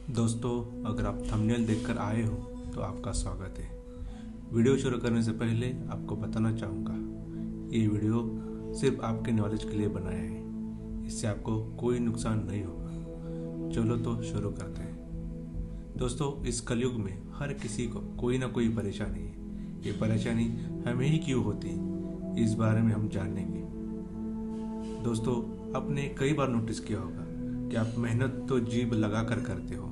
दोस्तों, अगर आप थंबनेल देखकर आए हो तो आपका स्वागत है। वीडियो शुरू करने से पहले आपको बताना चाहूँगा, ये वीडियो सिर्फ आपके नॉलेज के लिए बनाया है। इससे आपको कोई नुकसान नहीं होगा। चलो तो शुरू करते हैं। दोस्तों, इस कलयुग में हर किसी को कोई ना कोई परेशानी है। ये परेशानी हमें ही क्यों होती है, इस बारे में हम जानेंगे। दोस्तों, आपने कई बार नोटिस किया होगा कि आप मेहनत तो जीभ लगाकर करते हो,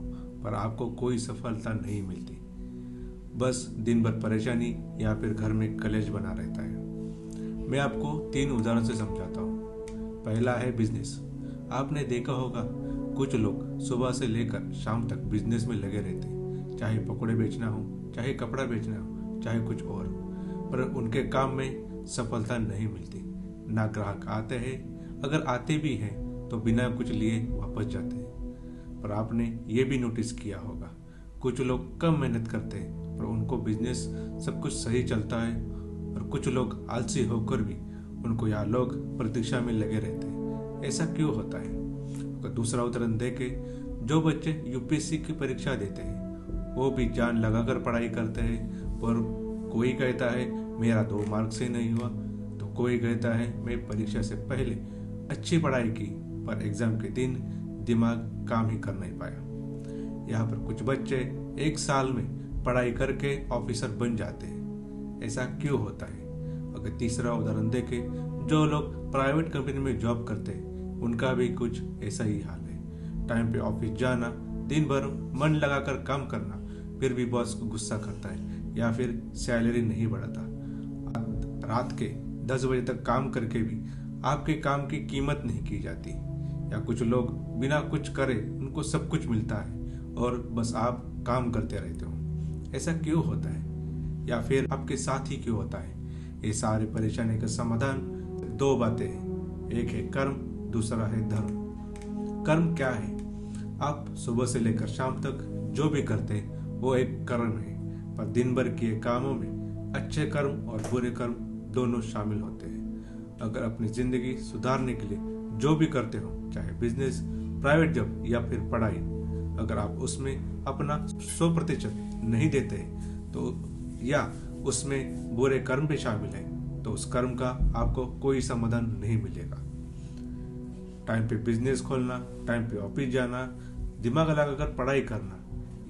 पर आपको कोई सफलता नहीं मिलती। बस दिन भर परेशानी या फिर घर में कलेश बना रहता है। मैं आपको 3 उदाहरण से समझाता हूँ। पहला है बिजनेस। आपने देखा होगा कुछ लोग सुबह से लेकर शाम तक बिजनेस में लगे रहते हैं, चाहे पकौड़े बेचना हो, चाहे कपड़ा बेचना हो, चाहे कुछ और। पर उनके काम में सफलता नहीं मिलती। ना ग्राहक आते हैं, अगर आते भी हैं तो बिना कुछ लिए वापस जाते हैं। पर आपने ये भी नोटिस किया होगा, कुछ लोग कम मेहनत करते हैं पर उनको बिजनेस सब कुछ सही चलता है, और कुछ लोग आलसी होकर भी उनको यहाँ लोग प्रतीक्षा में लगे रहते हैं। ऐसा क्यों होता है? अगर दूसरा उदाहरण देके, जो बच्चे यूपीएससी की परीक्षा देते हैं वो भी जान लगाकर पढ़ाई करते हैं, पर कोई कहता है मेरा 2 मार्क्स से नहीं हुआ, तो कोई कहता है मैं परीक्षा से पहले अच्छी पढ़ाई की पर एग्जाम के दिन दिमाग काम ही कर नहीं पाया। यहाँ पर कुछ बच्चे 1 साल में पढ़ाई करके ऑफिसर बन जाते हैं। ऐसा क्यों होता है? अगर तीसरा उदाहरण देखें, जो लोग प्राइवेट कंपनी में जॉब करते हैं उनका भी कुछ ऐसा ही हाल है। टाइम पे ऑफिस जाना, दिन भर मन लगाकर काम करना, फिर भी बॉस को गुस्सा करता है या फिर सैलरी नहीं बढ़ाता। रात के 10 बजे तक काम करके भी आपके काम की कीमत नहीं की जाती। या कुछ लोग बिना कुछ करे उनको सब कुछ मिलता है और बस आप काम करते रहते हो। ऐसा क्यों होता है? या फिर आपके साथ ही क्यों होता है? ये सारे परेशानी का समाधान 2 बातें हैं। एक है कर्म, दूसरा है धर्म। कर्म क्या है? आप सुबह से लेकर शाम तक जो भी करते हैं वो एक कर्म है। पर दिन भर किए कामों में अच्छे कर्म और बुरे कर्म दोनों शामिल होते हैं। अगर अपनी जिंदगी सुधारने के लिए जो भी करते हो, चाहे बिजनेस, प्राइवेट जॉब या फिर पढ़ाई, अगर आप उसमें अपना 100% नहीं देते तो, या उसमें बुरे कर्म भी शामिल है, तो उस कर्म का आपको कोई समाधान नहीं मिलेगा। टाइम पे बिजनेस खोलना, टाइम पे ऑफिस जाना, दिमाग लगाकर पढ़ाई करना,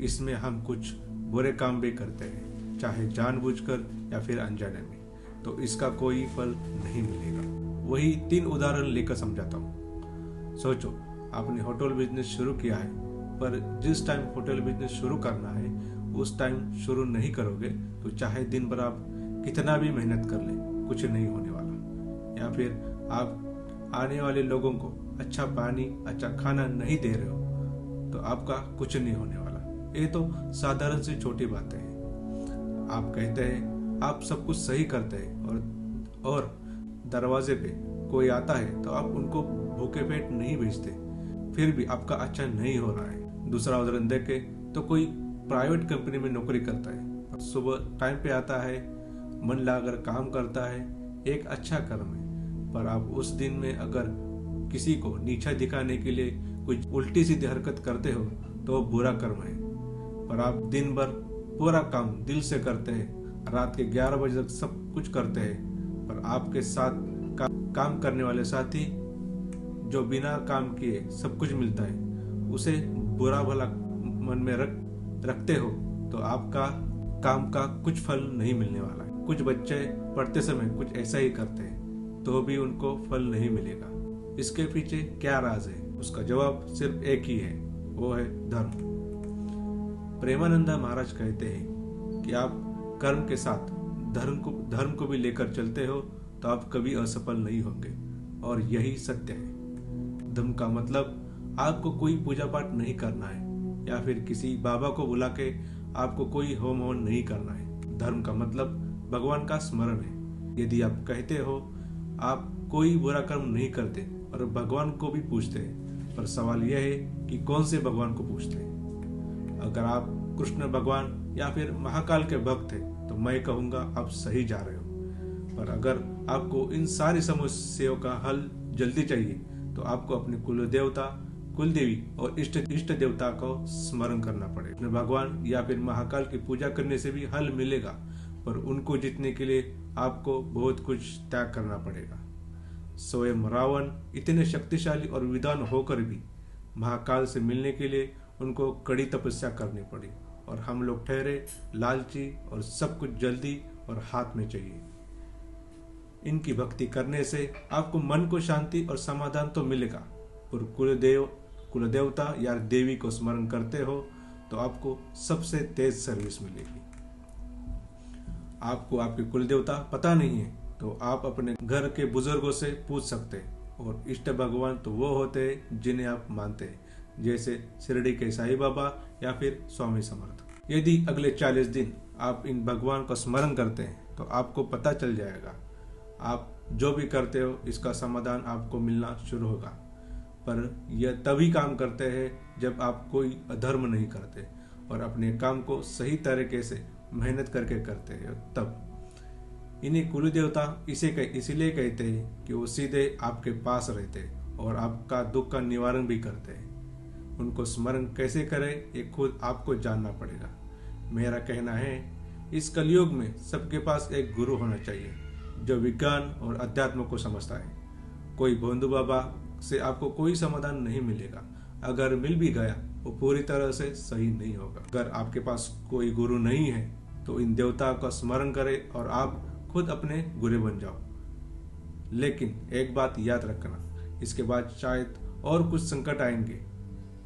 इसमें हम कुछ बुरे काम भी करते हैं, चाहे जानबूझकर या फिर अनजाने में, तो इसका कोई फल नहीं मिलेगा। वही 3 उदाहरण लेकर समझाता हूँ। सोचो, आपने होटल बिजनेस शुरू किया है, पर जिस टाइम होटल बिजनेस शुरू करना है उस टाइम शुरू नहीं करोगे तो चाहे दिन भर आप कितना भी मेहनत कर ले, कुछ नहीं होने वाला। या फिर आप आने वाले लोगों को अच्छा पानी, अच्छा खाना नहीं दे रहे हो तो आपका कुछ नहीं होने वाला। ये तो साधारण सी छोटी बातें हैं। आप कहते हैं आप सब कुछ सही करते हैं और दरवाजे पे कोई आता है तो आप उनको भूखे पेट नहीं भेजते, फिर भी आपका अच्छा नहीं हो रहा है। दूसरा उदाहरण देखे तो कोई प्राइवेट कंपनी में नौकरी करता है, सुबह टाइम पे आता है, मन लगाकर काम करता है, एक अच्छा कर्म है। पर आप उस दिन में अगर किसी को नीचा दिखाने के लिए कुछ उल्टी सीधी हरकत करते हो तो बुरा कर्म है। पर आप दिन भर पूरा काम दिल से करते हैं, रात के 11 बजे तक सब कुछ करते हैं, पर आपके साथ काम करने वाले साथी जो बिना काम किए सब कुछ मिलता है, उसे बुरा भला मन में रखते हो तो आपका काम का कुछ फल नहीं मिलने वाला है। कुछ बच्चे पढ़ते समय कुछ ऐसा ही करते हैं तो भी उनको फल नहीं मिलेगा। इसके पीछे क्या राज है? उसका जवाब सिर्फ एक ही है, वो है धर्म। प्रेमानंदा महाराज कहते हैं कि आप कर्म के साथ धर्म को भी लेकर चलते हो तो आप कभी असफल नहीं होंगे, और यही सत्य है। धर्म का मतलब आपको कोई पूजा पाठ नहीं करना है या फिर किसी बाबा को बुला के आपको कोई होम हवन नहीं करना है। धर्म का मतलब भगवान का स्मरण है। यदि आप कहते हो आप कोई बुरा कर्म नहीं करते और भगवान को भी पूछते हैं, पर सवाल यह है कि कौन से भगवान को पूछते हैं। अगर आप कृष्ण भगवान या फिर महाकाल के भक्त हैं तो मैं कहूँगा आप सही जा रहे हो। पर अगर आपको इन सारी समस्याओं का हल जल्दी चाहिए तो आपको अपने कुल देवता कुल देवी और इष्ट देवता को स्मरण करना पड़ेगा। भगवान या फिर महाकाल की पूजा करने से भी हल मिलेगा, पर उनको जीतने के लिए आपको बहुत कुछ त्याग करना पड़ेगा। स्वयं रावण इतने शक्तिशाली और विद्वान होकर भी महाकाल से मिलने के लिए उनको कड़ी तपस्या करनी पड़ी, और हम लोग ठहरे लालची और सब कुछ जल्दी और हाथ में चाहिए। इनकी भक्ति करने से आपको मन को शांति और समाधान तो मिलेगा, पर कुलदेवता या देवी को स्मरण करते हो तो आपको सबसे तेज सर्विस मिलेगी। आपको आपके कुलदेवता पता नहीं है तो आप अपने घर के बुजुर्गों से पूछ सकते हैं, और इष्ट भगवान तो वो होते हैं जिन्हें आप मानते हैं, जैसे शिरडी के साईं बाबा या फिर स्वामी समर्थ। यदि अगले 40 दिन आप इन भगवान का स्मरण करते हैं तो आपको पता चल जाएगा, आप जो भी करते हो इसका समाधान आपको मिलना शुरू होगा। पर यह तभी काम करते हैं जब आप कोई अधर्म नहीं करते और अपने काम को सही तरीके से मेहनत करके करते हैं, तब। इन्हें कुल देवता इसीलिए कहते हैं कि वो सीधे आपके पास रहते हैं और आपका दुख का निवारण भी करते हैं। उनको स्मरण कैसे करें ये खुद आपको जानना पड़ेगा। मेरा कहना है, इस कलयुग में सबके पास एक गुरु होना चाहिए जो विज्ञान और अध्यात्म को समझता है। कोई भोंदू बाबा से आपको कोई समाधान नहीं मिलेगा, अगर मिल भी गया वो पूरी तरह से सही नहीं होगा। अगर आपके पास कोई गुरु नहीं है तो इन देवता का स्मरण करें और आप खुद अपने गुरु बन जाओ। लेकिन एक बात याद रखना, इसके बाद शायद और कुछ संकट आएंगे।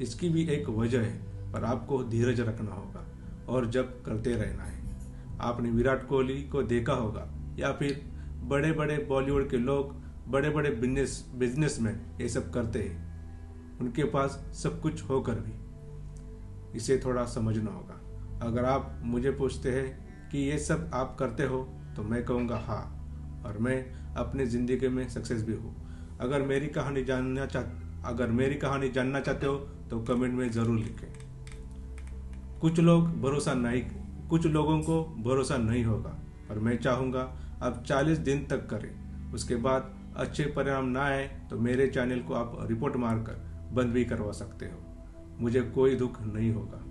इसकी भी एक वजह है, पर आपको धीरज रखना होगा और जब करते रहना है। आपने विराट कोहली को देखा होगा या फिर बड़े बड़े बॉलीवुड के लोग, बड़े बड़े बिजनेसमैन ये सब करते हैं, उनके पास सब कुछ होकर भी। इसे थोड़ा समझना होगा। अगर आप मुझे पूछते हैं कि ये सब आप करते हो तो मैं कहूँगा हाँ, और मैं अपनी जिंदगी में सक्सेस भी हूँ। अगर मेरी कहानी जानना चाहते हो तो कमेंट में जरूर लिखें। कुछ लोगों को भरोसा नहीं होगा, पर मैं चाहूँगा आप 40 दिन तक करें। उसके बाद अच्छे परिणाम ना आए तो मेरे चैनल को आप रिपोर्ट मारकर बंद भी करवा सकते हो, मुझे कोई दुख नहीं होगा।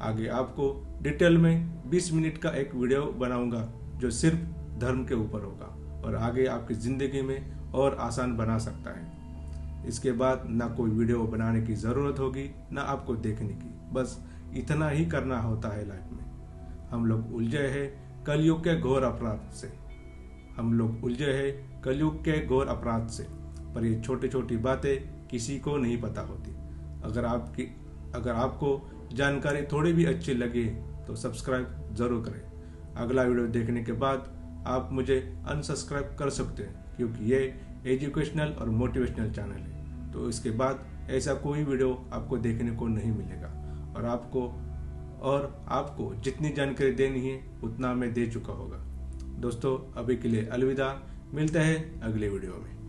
आगे आपको डिटेल में 20 मिनट का एक वीडियो बनाऊंगा जो सिर्फ धर्म के ऊपर होगा और आगे आपकी ज़िंदगी में और आसान बना सकता है। इसके बाद ना कोई वीडियो बनाने की ज़रूरत होगी ना आपको देखने की, बस इतना ही करना होता है लाइफ में। हम लोग उलझे हैं कलयुग के घोर अपराध से, पर ये छोटी छोटी बातें किसी को नहीं पता होती। अगर आपको जानकारी थोड़ी भी अच्छी लगे तो सब्सक्राइब जरूर करें। अगला वीडियो देखने के बाद आप मुझे अनसब्सक्राइब कर सकते हैं, क्योंकि ये एजुकेशनल और मोटिवेशनल चैनल है। तो इसके बाद ऐसा कोई वीडियो आपको देखने को नहीं मिलेगा, और आपको जितनी जानकारी देनी है उतना मैं दे चुका होगा। दोस्तों, अभी के लिए अलविदा, मिलते हैं अगले वीडियो में।